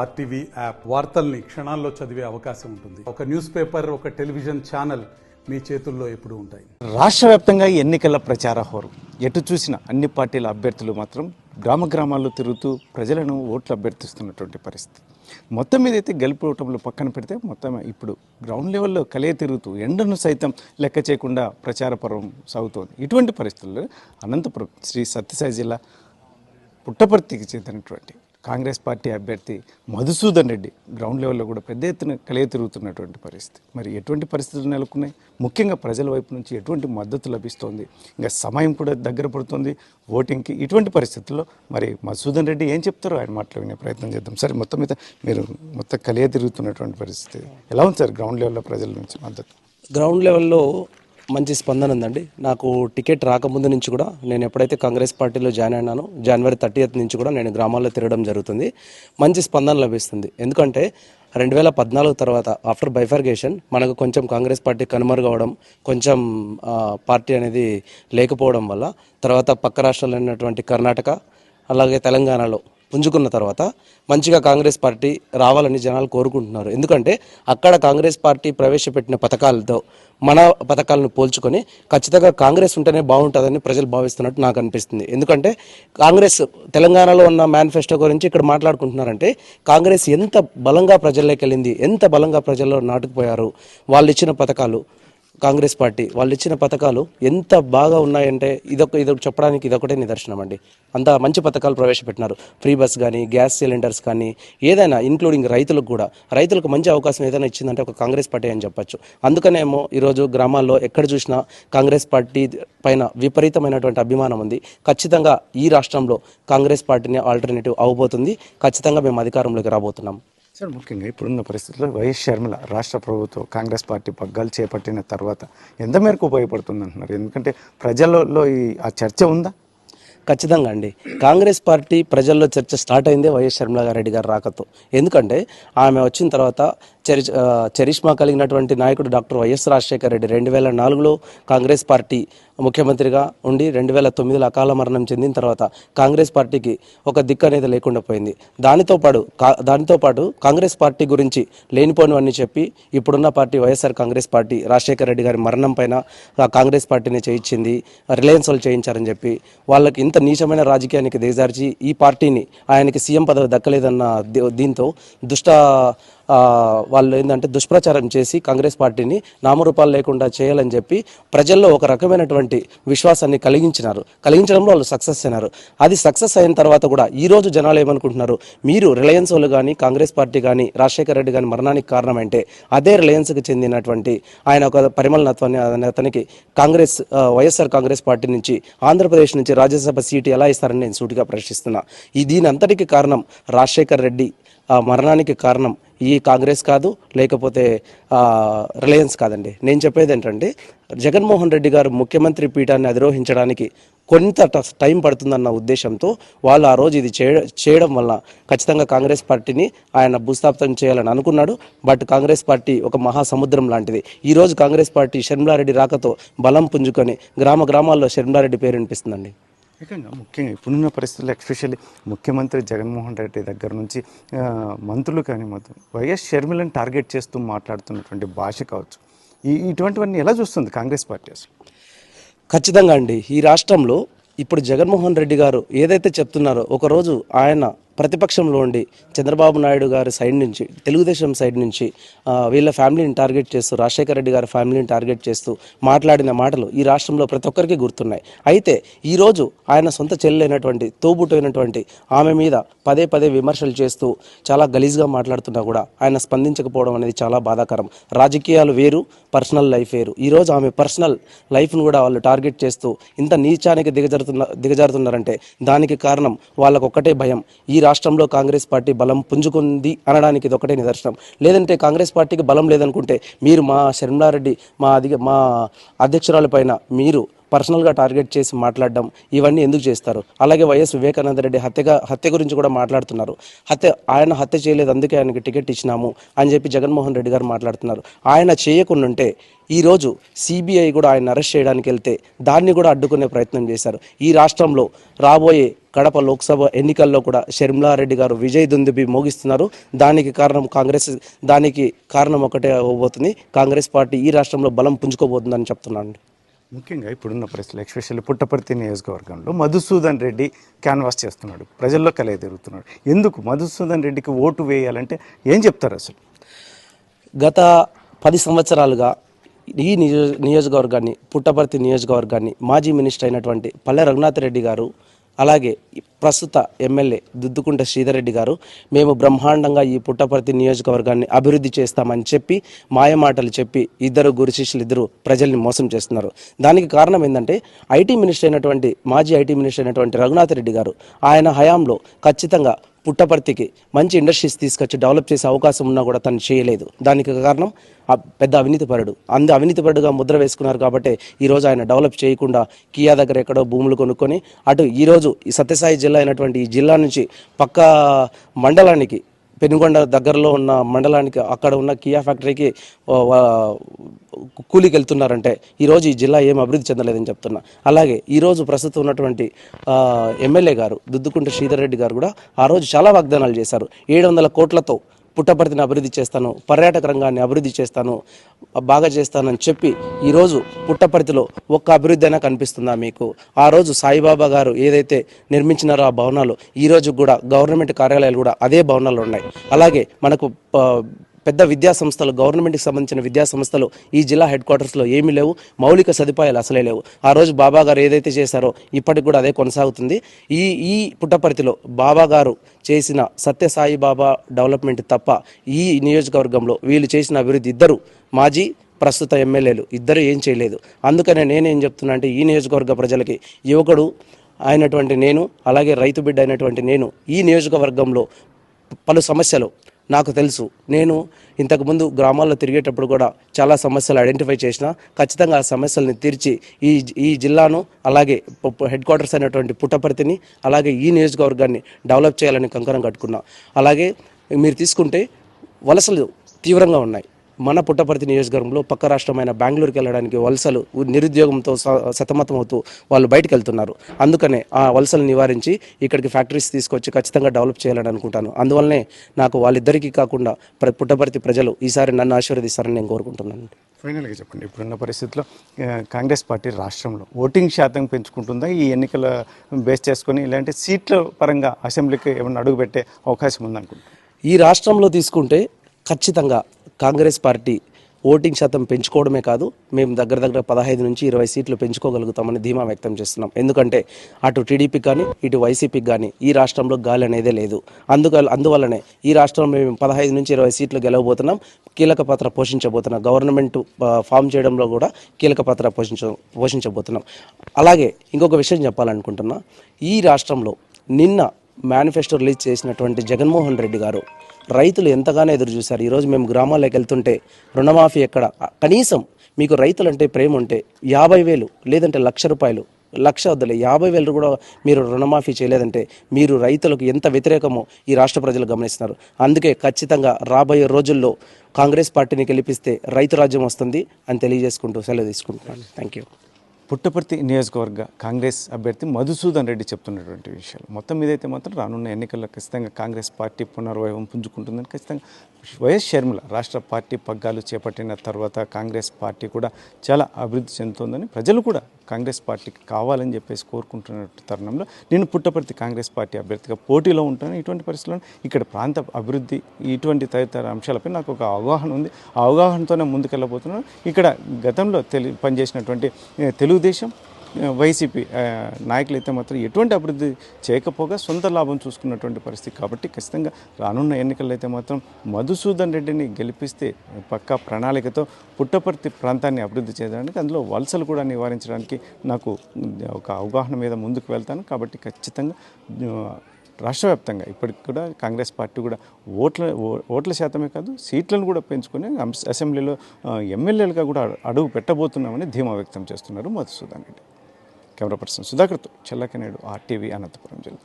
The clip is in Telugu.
ఆర్టీవీ యాప్ వార్తల్ని క్షణాల్లో చదివే అవకాశం ఉంటుంది. ఒక న్యూస్ పేపర్, ఒక టెలివిజన్ ఛానల్ మీ చేతుల్లో ఎప్పుడూ ఉంటాయి. రాష్ట్ర వ్యాప్తంగా ఎన్నికల ప్రచార హోరు. ఎటు చూసిన అన్ని పార్టీల అభ్యర్థులు మాత్రం గ్రామ గ్రామాల్లో తిరుగుతూ ప్రజలను ఓట్లు అభ్యర్థిస్తున్నటువంటి పరిస్థితి. మొత్తం మీద అయితే గెలుపు ఓటములు పక్కన పెడితే మొత్తం ఇప్పుడు గ్రౌండ్ లెవెల్లో కలియ తిరుగుతూ ఎండను సైతం లెక్క చేయకుండా ప్రచార పర్వం సాగుతోంది. ఇటువంటి పరిస్థితుల్లో అనంతపురం శ్రీ సత్యసాయి జిల్లా పుట్టపర్తికి చెందినటువంటి కాంగ్రెస్ పార్టీ అభ్యర్థి మధుసూదన్ రెడ్డి గ్రౌండ్ లెవెల్లో కూడా పెద్ద ఎత్తున కలియ తిరుగుతున్నటువంటి పరిస్థితి. మరి ఎటువంటి పరిస్థితులు నెలకొన్నాయి, ముఖ్యంగా ప్రజల వైపు నుంచి ఎటువంటి మద్దతు లభిస్తోంది, ఇంకా సమయం కూడా దగ్గర పడుతుంది ఓటింగ్కి. ఇటువంటి పరిస్థితుల్లో మరి మధుసూదన్ రెడ్డి ఏం చెప్తారో ఆయన మాటలు వినే ప్రయత్నం చేద్దాం. సరే, మొత్తం మీద మీరు కలియ తిరుగుతున్నటువంటి పరిస్థితి ఎలా ఉంది సార్? గ్రౌండ్ లెవెల్లో ప్రజల నుంచి మద్దతు? గ్రౌండ్ లెవెల్లో మంచి స్పందన ఉందండి. నాకు టికెట్ రాకముందు నుంచి కూడా నేను ఎప్పుడైతే కాంగ్రెస్ పార్టీలో జాయిన్ అయినానో జనవరి 30th నుంచి కూడా నేను గ్రామాల్లో తిరగడం జరుగుతుంది. మంచి స్పందన లభిస్తుంది. ఎందుకంటే 2014 తర్వాత ఆఫ్టర్ బైఫర్గేషన్ మనకు కొంచెం కాంగ్రెస్ పార్టీ కనుమరుగవడం, కొంచెం పార్టీ అనేది లేకపోవడం వల్ల తర్వాత పక్క రాష్ట్రాలు అయినటువంటి కర్ణాటక అలాగే తెలంగాణలో పుంజుకున్న తర్వాత మంచిగా కాంగ్రెస్ పార్టీ రావాలని జనాలు కోరుకుంటున్నారు. ఎందుకంటే అక్కడ కాంగ్రెస్ పార్టీ ప్రవేశపెట్టిన పథకాలతో మన పథకాలను పోల్చుకొని ఖచ్చితంగా కాంగ్రెస్ ఉంటేనే బాగుంటుందని ప్రజలు భావిస్తున్నట్టు నాకు అనిపిస్తుంది. ఎందుకంటే కాంగ్రెస్ తెలంగాణలో ఉన్న మేనిఫెస్టో గురించి ఇక్కడ మాట్లాడుకుంటున్నారంటే కాంగ్రెస్ ఎంత బలంగా ప్రజల్లోకి వెళ్ళింది, ఎంత బలంగా ప్రజల్లో నాటుకుపోయారు. వాళ్ళు ఇచ్చిన పథకాలు, కాంగ్రెస్ పార్టీ వాళ్ళు ఇచ్చిన పథకాలు ఎంత బాగా ఉన్నాయంటే ఇది చెప్పడానికి ఇదొకటే నిదర్శనం అండి. అంత మంచి పథకాలు ప్రవేశపెట్టినారు. ఫ్రీ బస్ కానీ, గ్యాస్ సిలిండర్స్ కానీ, ఏదైనా ఇంక్లూడింగ్ రైతులకు మంచి అవకాశం ఏదైనా ఇచ్చిందంటే ఒక కాంగ్రెస్ పార్టీ అని చెప్పచ్చు. అందుకనేమో ఈరోజు గ్రామాల్లో ఎక్కడ చూసినా కాంగ్రెస్ పార్టీ పైన విపరీతమైనటువంటి అభిమానం ఉంది. ఖచ్చితంగా ఈ రాష్ట్రంలో కాంగ్రెస్ పార్టీని ఆల్టర్నేటివ్ అవబోతుంది. ఖచ్చితంగా మేము అధికారంలోకి రాబోతున్నాం. సార్, ముఖ్యంగా ఇప్పుడున్న పరిస్థితుల్లో వైఎస్ షర్మిల రాష్ట్ర ప్రభుత్వం కాంగ్రెస్ పార్టీ పగ్గాలు చేపట్టిన తర్వాత ఎంత మేరకు ఉపయోగపడుతుంది అంటున్నారు? ఎందుకంటే ప్రజల్లో ఆ చర్చ ఉందా? ఖచ్చితంగా అండి. కాంగ్రెస్ పార్టీ ప్రజల్లో చర్చ స్టార్ట్ అయిందే వైఎస్ షర్మిలారెడ్డి గారి రాకతో. ఎందుకంటే ఆమె వచ్చిన తర్వాత చరిష్మా కలిగినటువంటి నాయకుడు డాక్టర్ వైఎస్ రాజశేఖర రెడ్డి 2004లో కాంగ్రెస్ పార్టీ ముఖ్యమంత్రిగా ఉండి 2009లో అకాల మరణం చెందిన తర్వాత కాంగ్రెస్ పార్టీకి ఒక దిక్కు అనేది లేకుండా పోయింది. దానితో పాటు కాంగ్రెస్ పార్టీ గురించి లేనిపోనివన్నీ చెప్పి ఇప్పుడున్న పార్టీ వైఎస్ఆర్ కాంగ్రెస్ పార్టీ రాజశేఖర రెడ్డి గారి మరణం పైన కాంగ్రెస్ పార్టీని చేయించింది, రిలయన్స్ వాళ్ళు చేయించారని చెప్పి వాళ్ళకి ఇంత నీచమైన రాజకీయానికి దిగజార్చి ఈ పార్టీని ఆయనకి సీఎం పదవి దక్కలేదన్న దీంతో వాళ్ళు ఏంటంటే దుష్ప్రచారం చేసి కాంగ్రెస్ పార్టీని నామరూపాలు లేకుండా చేయాలని చెప్పి ప్రజల్లో ఒక రకమైనటువంటి విశ్వాసాన్ని కలిగించడంలో వాళ్ళు సక్సెస్ అయినారు. అది సక్సెస్ అయిన తర్వాత కూడా ఈరోజు జనాలు ఏమనుకుంటున్నారు, మీరు రిలయన్స్ వాళ్ళు కానీ, కాంగ్రెస్ పార్టీ కానీ, రాజశేఖర రెడ్డి కానీ మరణానికి కారణం అంటే అదే రిలయన్స్కి చెందినటువంటి ఆయన ఒక పరిమళనత్వాన్ని అతనికి వైఎస్ఆర్ కాంగ్రెస్ పార్టీ నుంచి ఆంధ్రప్రదేశ్ నుంచి రాజ్యసభ సీటు ఎలా ఇస్తారని నేను సూటిగా ప్రశ్నిస్తున్నా. దీని అంతటికి కారణం రాజశేఖర రెడ్డి మరణానికి కారణం ఈ కాంగ్రెస్ కాదు, లేకపోతే రిలయన్స్ కాదండి. నేను చెప్పేది ఏంటంటే జగన్మోహన్ రెడ్డి గారు ముఖ్యమంత్రి పీఠాన్ని అధిరోహించడానికి కొంత టైం పడుతుందన్న ఉద్దేశంతో వాళ్ళు ఆ రోజు ఇది చేయడం వల్ల ఖచ్చితంగా కాంగ్రెస్ పార్టీని ఆయన భూస్థాపితం చేయాలని అనుకున్నాడు. బట్ కాంగ్రెస్ పార్టీ ఒక మహాసముద్రం లాంటిది. ఈరోజు కాంగ్రెస్ పార్టీ షర్మిలారెడ్డి రాకతో బలం పుంజుకొని గ్రామాల్లో షర్మిలారెడ్డి పేరు వినిపిస్తుందండి. ముఖ్యంగా ఇప్పుడున్న పరిస్థితుల్లో ఎస్పెషల్లీ ముఖ్యమంత్రి జగన్మోహన్ రెడ్డి దగ్గర నుంచి మంత్రులు కానీ మొత్తం వైఎస్ షర్మిలను టార్గెట్ చేస్తూ మాట్లాడుతున్నటువంటి భాష కావచ్చు, ఇటువంటివన్నీ ఎలా చూస్తుంది కాంగ్రెస్ పార్టీ అసలు? ఖచ్చితంగా అండి. ఈ రాష్ట్రంలో ఇప్పుడు జగన్మోహన్ రెడ్డి గారు ఏదైతే చెప్తున్నారో, ఒకరోజు ఆయన ప్రతిపక్షంలో ఉండి చంద్రబాబు నాయుడు గారి సైడ్ నుంచి, తెలుగుదేశం సైడ్ నుంచి వీళ్ళ ఫ్యామిలీని టార్గెట్ చేస్తూ, రాజశేఖర రెడ్డి గారి ఫ్యామిలీని టార్గెట్ చేస్తూ మాట్లాడిన మాటలు ఈ రాష్ట్రంలో ప్రతి ఒక్కరికి గుర్తున్నాయి. అయితే ఈరోజు ఆయన సొంత చెల్లెలైనటువంటి తోబుట్టైనటువంటి ఆమె మీద పదే విమర్శలు చేస్తూ చాలా గలీజ్గా మాట్లాడుతున్నా కూడా ఆయన స్పందించకపోవడం అనేది చాలా బాధాకరం. రాజకీయాలు వేరు, పర్సనల్ లైఫ్ వేరు. ఈరోజు ఆమె పర్సనల్ లైఫ్ను కూడా వాళ్ళు టార్గెట్ చేస్తూ ఇంత నీచానికి దిగజారుతున్నారంటే దానికి కారణం వాళ్ళకు ఒక్కటే భయం, ఈ రాష్ట్రంలో కాంగ్రెస్ పార్టీ బలం పుంజుకుంది అనడానికి ఇది ఒకటే నిదర్శనం. లేదంటే కాంగ్రెస్ పార్టీకి బలం లేదనుకుంటే మీరు మా షర్మిలారెడ్డి మా అధ్యక్షురాల పైన మీరు పర్సనల్గా టార్గెట్ చేసి మాట్లాడడం ఇవన్నీ ఎందుకు చేస్తారు? అలాగే వైఎస్ వివేకానంద రెడ్డి హత్య గురించి కూడా మాట్లాడుతున్నారు. ఆయన హత్య చేయలేదు, అందుకే ఆయనకి టికెట్ ఇచ్చినాము అని చెప్పి జగన్మోహన్ రెడ్డి గారు మాట్లాడుతున్నారు. ఆయన చేయకుండాంటే ఈరోజు సిబిఐ కూడా ఆయన అరెస్ట్ చేయడానికి వెళ్తే దాన్ని కూడా అడ్డుకునే ప్రయత్నం చేశారు. ఈ రాష్ట్రంలో రాబోయే కడప లోక్సభ ఎన్నికల్లో కూడా షర్మిలారెడ్డి గారు విజయ్ దుందుబి మోగిస్తున్నారు. దానికి కారణం ఒకటే అవబోతుంది. కాంగ్రెస్ పార్టీ ఈ రాష్ట్రంలో బలం పుంజుకోబోతుందని చెప్తున్నాను. ముఖ్యంగా ఇప్పుడున్న పరిస్థితులు ఎస్పెషల్లీ పుట్టపర్తి నియోజకవర్గంలో మధుసూదన్ రెడ్డి క్యాన్వాస్ చేస్తున్నాడు, ప్రజల్లో కలయి తిరుగుతున్నాడు. ఎందుకు మధుసూదన్ రెడ్డికి ఓటు వేయాలంటే ఏం చెప్తారు అసలు? గత 10 సంవత్సరాలుగా ఈ నియోజకవర్గాన్ని, పుట్టపర్తి నియోజకవర్గాన్ని మాజీ మినిస్టర్ అయినటువంటి పల్లె రఘునాథ్ రెడ్డి గారు, అలాగే ప్రస్తుత ఎమ్మెల్యే దుద్దుకుంట శ్రీధర్ రెడ్డి గారు మేము బ్రహ్మాండంగా ఈ పుట్టపర్తి నియోజకవర్గాన్ని అభివృద్ధి చేస్తామని చెప్పి మాయమాటలు చెప్పి గురు శిష్యులు ఇద్దరు ప్రజల్ని మోసం చేస్తున్నారు. దానికి కారణం ఏంటంటే మాజీ ఐటీ మినిస్టర్ అయినటువంటి రఘునాథ్ రెడ్డి గారు ఆయన హయాంలో ఖచ్చితంగా పుట్టపర్తికి మంచి ఇండస్ట్రీస్ తీసుకొచ్చి డెవలప్ చేసే అవకాశం ఉన్నా కూడా తను చేయలేదు. దానికి కారణం పెద్ద అవినీతిపరుడు. అవినీతిపరుడుగా ముద్ర వేసుకున్నారు కాబట్టి ఈరోజు ఆయన డెవలప్ చేయకుండా కియా దగ్గర ఎక్కడో భూములు కొనుక్కొని అటు ఈరోజు ఈ సత్యసాయి జిల్లా అయినటువంటి ఈ జిల్లా నుంచి పక్క మండలానికి, పెనుగొండ దగ్గరలో ఉన్న మండలానికి అక్కడ ఉన్న కియా ఫ్యాక్టరీకి కూలికి వెళ్తున్నారంటే ఈరోజు ఈ జిల్లా ఏం అభివృద్ధి చెందలేదని చెప్తున్నా. అలాగే ఈరోజు ప్రస్తుతం ఉన్నటువంటి ఎమ్మెల్యే గారు దుద్దుకుంట శ్రీధర్ రెడ్డి గారు కూడా ఆ రోజు చాలా వాగ్దానాలు చేశారు. 700 కోట్లతో పుట్టపర్తిని అభివృద్ధి చేస్తాను, పర్యాటక రంగాన్ని అభివృద్ధి చేస్తాను, బాగా చేస్తానని చెప్పి ఈరోజు పుట్టపర్తిలో ఒక్క అభివృద్ధి అయినా కనిపిస్తుందా మీకు? ఆ రోజు సాయిబాబా గారు ఏదైతే నిర్మించినారో ఆ భవనాలు ఈరోజు కూడా గవర్నమెంట్ కార్యాలయాలు కూడా అదే భవనాలు ఉన్నాయి. అలాగే మనకు పెద్ద విద్యా సంస్థలు, గవర్నమెంట్కి సంబంధించిన విద్యా సంస్థలు ఈ జిల్లా హెడ్ క్వార్టర్స్లో ఏమీ లేవు. మౌలిక సదుపాయాలు అసలే లేవు. ఆ రోజు బాబా గారు ఏదైతే చేశారో ఇప్పటికి కూడా అదే కొనసాగుతుంది. ఈ పుట్టపర్తిలో బాబా గారు చేసిన సత్యసాయి బాబా డెవలప్మెంట్ తప్ప ఈ నియోజకవర్గంలో వీళ్ళు చేసిన అభివృద్ధి ఇద్దరు మాజీ ప్రస్తుత ఎమ్మెల్యేలు ఇద్దరు ఏం చేయలేదు. అందుకనే నేనేం చెప్తున్నా అంటే ఈ నియోజకవర్గ ప్రజలకి యువకుడు అయినటువంటి నేను, అలాగే రైతు బిడ్డ అయినటువంటి నేను ఈ నియోజకవర్గంలో పలు సమస్యలు నాకు తెలుసు. నేను ఇంతకుముందు గ్రామాల్లో తిరిగేటప్పుడు కూడా చాలా సమస్యలు ఐడెంటిఫై చేసిన, ఖచ్చితంగా ఆ సమస్యల్ని తీర్చి ఈ జిల్లాను, అలాగే హెడ్ క్వార్టర్స్ అయినటువంటి పుట్టపర్తిని, అలాగే ఈ నియోజకవర్గాన్ని డెవలప్ చేయాలని కంకణం కట్టుకున్నా. అలాగే మీరు తీసుకుంటే వలసలు తీవ్రంగా ఉన్నాయి. మన పుట్టపర్తి నియోజకవర్గంలో పక్క రాష్ట్రమైన బెంగళూరుకి వెళ్ళడానికి వలసలు నిరుద్యోగంతో సతమతం అవుతూ వాళ్ళు బయటకు వెళ్తున్నారు. అందుకనే ఆ వలసలు నివారించి ఇక్కడికి ఫ్యాక్టరీస్ తీసుకొచ్చి ఖచ్చితంగా డెవలప్ చేయాలని అనుకుంటాను. అందువల్లనే నాకు వాళ్ళిద్దరికీ కాకుండా పుట్టపర్తి ప్రజలు ఈసారి నన్ను ఆశీర్వదిస్తారని నేను కోరుకుంటున్నాను. ఫైనల్గా చెప్పండి, ఇప్పుడున్న పరిస్థితుల్లో కాంగ్రెస్ పార్టీ రాష్ట్రంలో ఓటింగ్ శాతం పెంచుకుంటుందా ఈ ఎన్నికల బేస్ చేసుకొని, ఇలాంటి సీట్ల పరంగా అసెంబ్లీకి ఏమన్నా అడుగుపెట్టే అవకాశం ఉందనుకుంటున్నాను? ఈ రాష్ట్రంలో తీసుకుంటే ఖచ్చితంగా కాంగ్రెస్ పార్టీ ఓటింగ్ శాతం పెంచుకోవడమే కాదు, మేము దగ్గర 15 నుంచి 20 సీట్లు పెంచుకోగలుగుతామని ధీమా వ్యక్తం చేస్తున్నాం. ఎందుకంటే అటు టీడీపీకి కానీ ఇటు వైసీపీకి కానీ ఈ రాష్ట్రంలో గాలి అనేదే లేదు. అందువల్లనే ఈ రాష్ట్రంలో మేము 15 నుంచి 20 సీట్లు గెలవబోతున్నాం. కీలక పాత్ర పోషించబోతున్నాం. గవర్నమెంట్ ఫామ్ చేయడంలో కూడా కీలక పాత్ర పోషించబోతున్నాం. అలాగే ఇంకొక విషయం చెప్పాలనుకుంటున్నా, ఈ రాష్ట్రంలో నిన్న మేనిఫెస్టో రిలీజ్ చేసినటువంటి జగన్మోహన్ రెడ్డి గారు రైతులు ఎంతగానో ఎదురు చూశారు. ఈరోజు మేము గ్రామాల్లోకి వెళ్తుంటే రుణమాఫీ ఎక్కడ, కనీసం మీకు రైతులంటే ప్రేమ ఉంటే 50,000 లేదంటే ₹1,00,000, 1,00,000 వద్దులే 50,000 కూడా మీరు రుణమాఫీ చేయలేదంటే మీరు రైతులకు ఎంత వ్యతిరేకమో ఈ రాష్ట్ర ప్రజలు గమనిస్తున్నారు. అందుకే ఖచ్చితంగా రాబోయే రోజుల్లో కాంగ్రెస్ పార్టీని గెలిపిస్తే రైతు రాజ్యం వస్తుంది అని తెలియజేసుకుంటూ సెలవు తీసుకుంటున్నాను. Thank you. పుట్టపర్తి నియోజకవర్గ కాంగ్రెస్ అభ్యర్థి మధుసూదన్ రెడ్డి చెప్తున్నటువంటి విషయాలు మొత్తం మీదైతే మాత్రం రానున్న ఎన్నికల్లో ఖచ్చితంగా కాంగ్రెస్ పార్టీ పునర్వైభవం పుంజుకుంటుందని ఖచ్చితంగా వైఎస్ షర్మిల రాష్ట్ర పార్టీ పగ్గాలు చేపట్టిన తర్వాత కాంగ్రెస్ పార్టీ కూడా చాలా అభివృద్ధి చెందుతుందని ప్రజలు కూడా కాంగ్రెస్ పార్టీకి కావాలని చెప్పేసి కోరుకుంటున్న తరుణంలో నేను పుట్టపర్తి కాంగ్రెస్ పార్టీ అభ్యర్థిగా పోటీలో ఉంటాను. ఇటువంటి పరిస్థితుల్లో ఇక్కడ ప్రాంత అభివృద్ధి ఇటువంటి తదితర అంశాలపై నాకు ఒక అవగాహన ఉంది. ఆ అవగాహనతోనే ముందుకెళ్ళబోతున్నాను. ఇక్కడ గతంలో పనిచేసినటువంటి తెలుగుదేశం వైసీపీ నాయకులు అయితే మాత్రం ఎటువంటి అభివృద్ధి చేయకపోగా సొంత లాభం చూసుకున్నటువంటి పరిస్థితి. కాబట్టి ఖచ్చితంగా రానున్న ఎన్నికల్లో అయితే మాత్రం మధుసూదన్ రెడ్డిని గెలిపిస్తే పక్కా ప్రణాళికతో పుట్టపర్తి ప్రాంతాన్ని అభివృద్ధి చేయడానికి, అందులో వలసలు కూడా నివారించడానికి నాకు ఒక అవగాహన మీద ముందుకు వెళ్తాను. కాబట్టి ఖచ్చితంగా రాష్ట్ర వ్యాప్తంగా ఇప్పటికి కూడా కాంగ్రెస్ పార్టీ కూడా ఓట్ల శాతమే కాదు సీట్లను కూడా పెంచుకొని అసెంబ్లీలో ఎమ్మెల్యేలుగా కూడా అడుగు పెట్టబోతున్నామని ధీమా వ్యక్తం చేస్తున్నారు మధుసూదన్ రెడ్డి. కెమెరా పర్సన్ సుధాకర్తో చెల్లకనేడు RTV అనంతపురం జిల్లా.